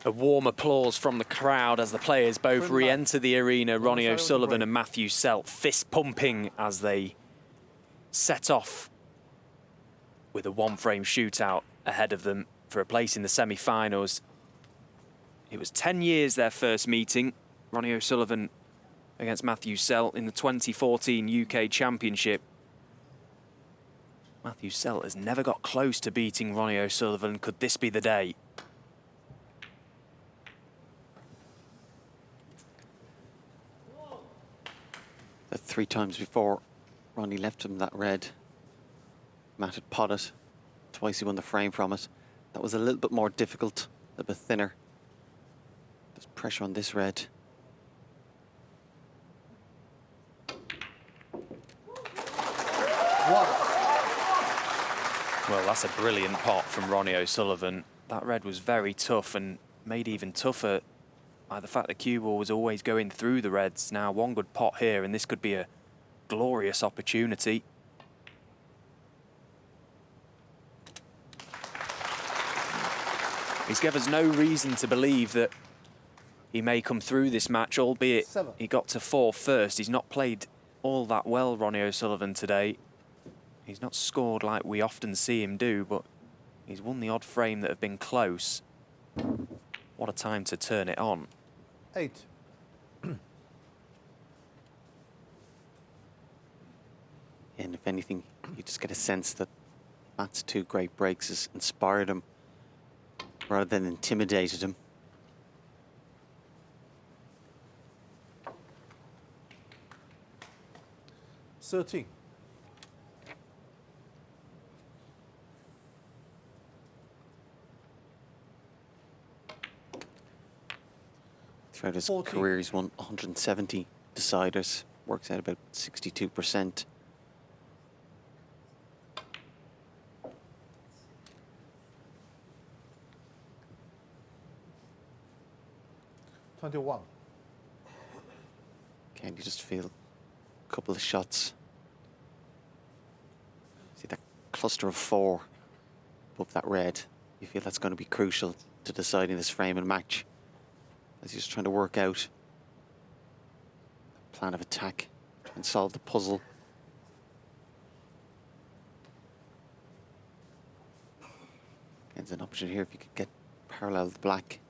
A warm applause from the crowd as the players both re-enter the arena. Ronnie O'Sullivan and Matthew Selt fist pumping as they set off with a one-frame shootout ahead of them for a place in the semi-finals. It was 10 years their first meeting. Ronnie O'Sullivan against Matthew Selt in the 2014 UK Championship. Matthew Selt has never got close to beating Ronnie O'Sullivan. Could this be the day? That 3 times before Ronnie left him that red, Matt had potted. Twice he won the frame from it. That was a little bit more difficult, a bit thinner. There's pressure on this red. Well, that's a brilliant pot from Ronnie O'Sullivan. That red was very tough and made even tougher by the fact that cue ball was always going through the reds. Now one good pot here and this could be a glorious opportunity. He's given us no reason to believe that he may come through this match, albeit he got to 4 first. He's not played all that well, Ronnie O'Sullivan, today. He's not scored like we often see him do, but he's won the odd frame that have been close. What a time to turn it on. 8. And if anything, you just get a sense that Matt's 2 great breaks has inspired him rather than intimidated him. $13. Throughout his career, he's won 170 deciders, works out about 62%. $21. Can you just feel a couple of shots? See that cluster of 4 above that red? You feel that's going to be crucial to deciding this frame and match. As he's trying to work out a plan of attack and solve the puzzle. There's an option here if you could get parallel the black.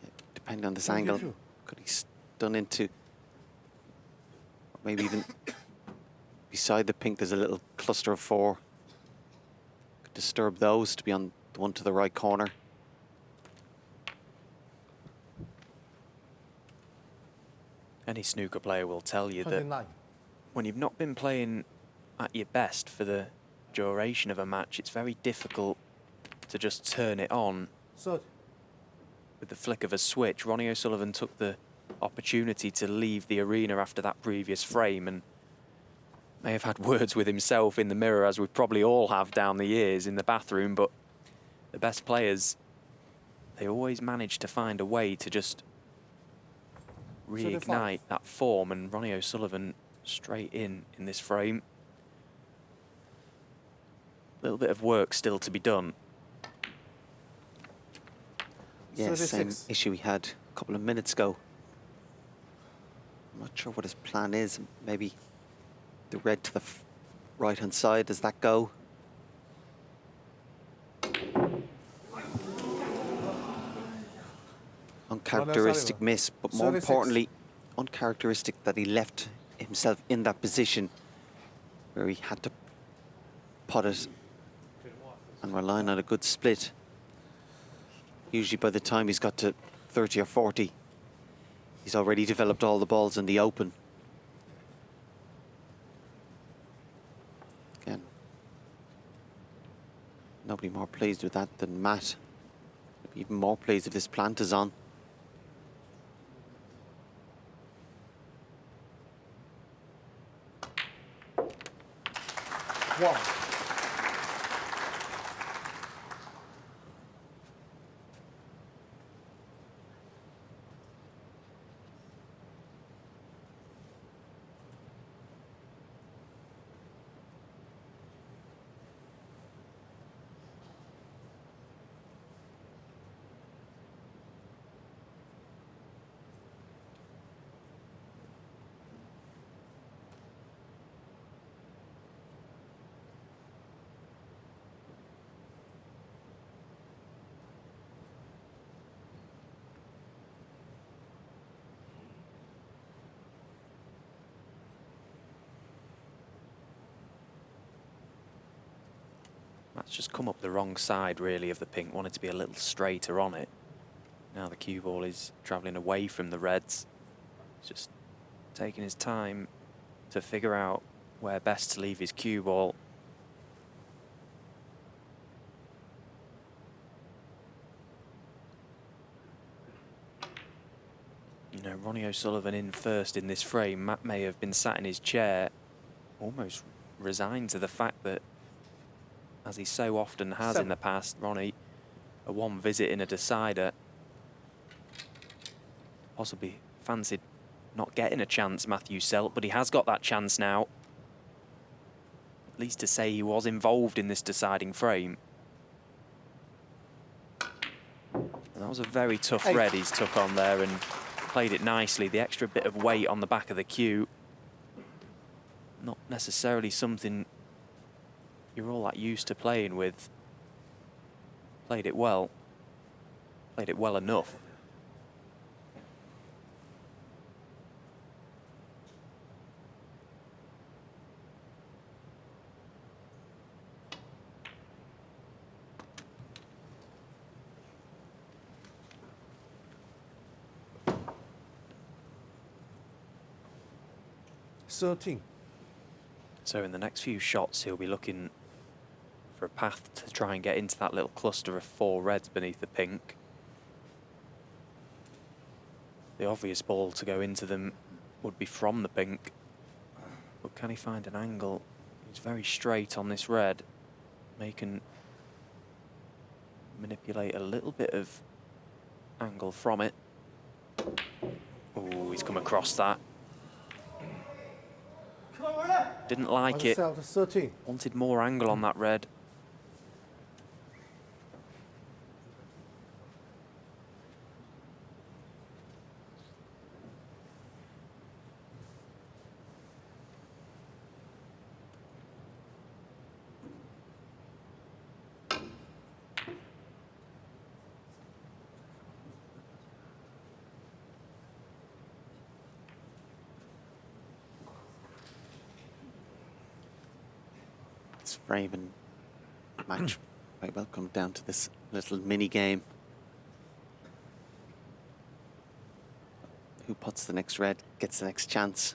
Yeah, depending on this angle, could he stun into, or maybe even beside the pink there's a little cluster of 4. Could disturb those to be on the one to the right corner. Any snooker player will tell you that when you've not been playing at your best for the duration of a match, it's very difficult to just turn it on with the flick of a switch. Ronnie O'Sullivan took the opportunity to leave the arena after that previous frame and may have had words with himself in the mirror, as we probably all have down the years in the bathroom, but the best players, they always manage to find a way to just reignite that form, and Ronnie O'Sullivan straight in this frame. A little bit of work still to be done. Yeah, same issue we had a couple of minutes ago. I'm not sure what his plan is. Maybe the red to the right-hand side. Does that go? Uncharacteristic miss, but more importantly, uncharacteristic that he left himself in that position where he had to pot it and relying on a good split. Usually by the time he's got to 30 or 40, he's already developed all the balls in the open. Again, nobody more pleased with that than Matt. He'll be even more pleased if this plant is on. One. That's just come up the wrong side, really, of the pink. Wanted to be a little straighter on it. Now the cue ball is travelling away from the reds. He's just taking his time to figure out where best to leave his cue ball. You know, Ronnie O'Sullivan in first in this frame. Matt may have been sat in his chair, almost resigned to the fact that, as he so often has in the past, Ronnie, a one visit in a decider, possibly fancied not getting a chance, Matthew Selt, but he has got that chance now. At least to say he was involved in this deciding frame. And that was a very tough red he's took on there and played it nicely. The extra bit of weight on the back of the cue, not necessarily something you're all that used to playing with. Played it well enough. So in the next few shots, he'll be looking for a path to try and get into that little cluster of 4 reds beneath the pink. The obvious ball to go into them would be from the pink, but can he find an angle? He's very straight on this red. He can manipulate a little bit of angle from it. Oh, he's come across that. Didn't like it. Wanted more angle on that red. Frame and match might well come down to this little mini game. Who puts the next red gets the next chance.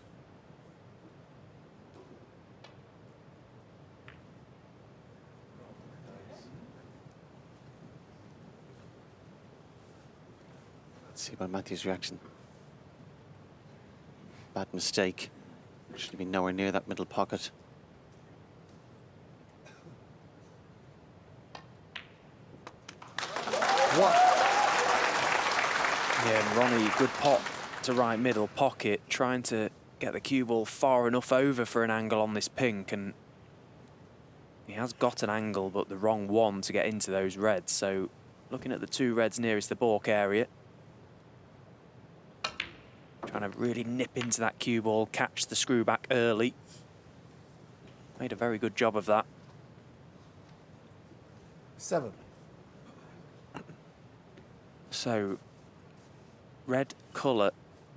Let's see about Matthew's reaction. Bad mistake. Should have been nowhere near that middle pocket. Yeah, and Ronnie, good pop to right middle pocket, trying to get the cue ball far enough over for an angle on this pink, and he has got an angle, but the wrong one to get into those reds. So looking at the 2 reds nearest the balk area, trying to really nip into that cue ball, catch the screw back early. Made a very good job of that. 7. So, red colour,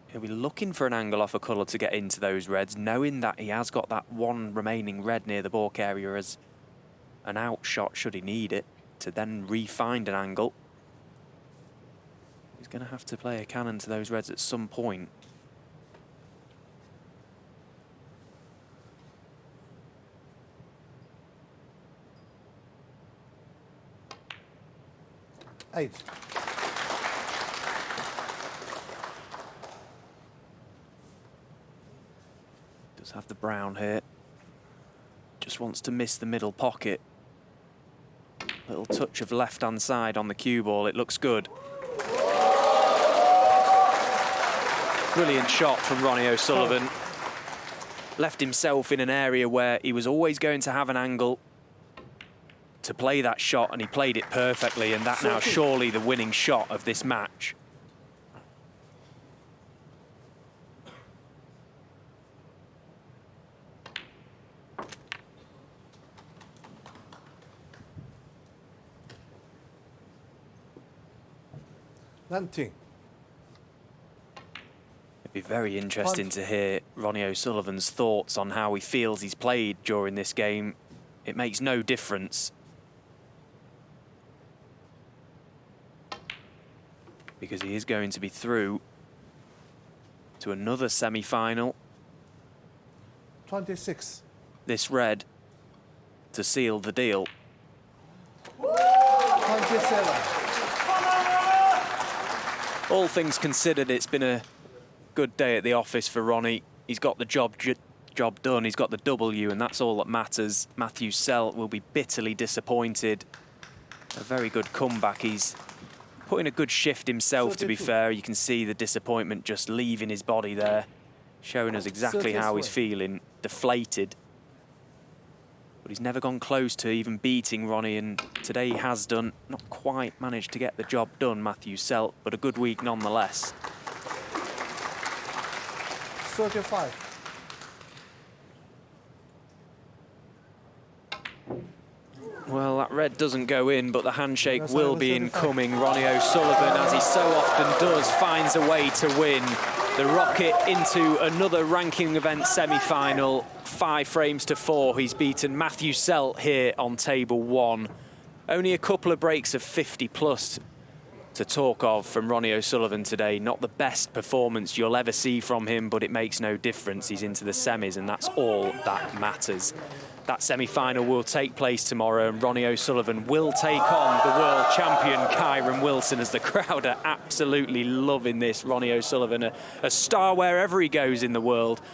he'll be looking for an angle off a colour to get into those reds, knowing that he has got that 1 remaining red near the balk area as an out shot should he need it, to then re-find an angle. He's going to have to play a cannon to those reds at some point. Eight. Does have the brown here. Just wants to miss the middle pocket. Little touch of left-hand side on the cue ball. It looks good. Brilliant shot from Ronnie O'Sullivan. Left himself in an area where he was always going to have an angle to play that shot, and he played it perfectly, and that now surely the winning shot of this match. It'd be very interesting to hear Ronnie O'Sullivan's thoughts on how he feels he's played during this game. It makes no difference because he is going to be through to another semi-final. 26. This red to seal the deal. 27. All things considered, it's been a good day at the office for Ronnie. He's got the job done, he's got the W, and that's all that matters. Matthew Selt will be bitterly disappointed. A very good comeback. He's put in a good shift himself, to be fair. You can see the disappointment just leaving his body there, showing us exactly how he's feeling, deflated. But he's never gone close to even beating Ronnie, and today he has done. Not quite managed to get the job done, Matthew Selt, but a good week nonetheless. 35. Well, that red doesn't go in, but the handshake will be incoming. Ronnie O'Sullivan, as he so often does, finds a way to win. The rocket into another ranking event semi-final, 5 frames to 4. He's beaten Matthew Selt here on table 1. Only a couple of breaks of 50+ to talk of from Ronnie O'Sullivan today. Not the best performance you'll ever see from him, but it makes no difference. He's into the semis, and that's all that matters. That semi-final will take place tomorrow, and Ronnie O'Sullivan will take on the world champion Kyron Wilson, as the crowd are absolutely loving this. Ronnie O'Sullivan, a star wherever he goes in the world.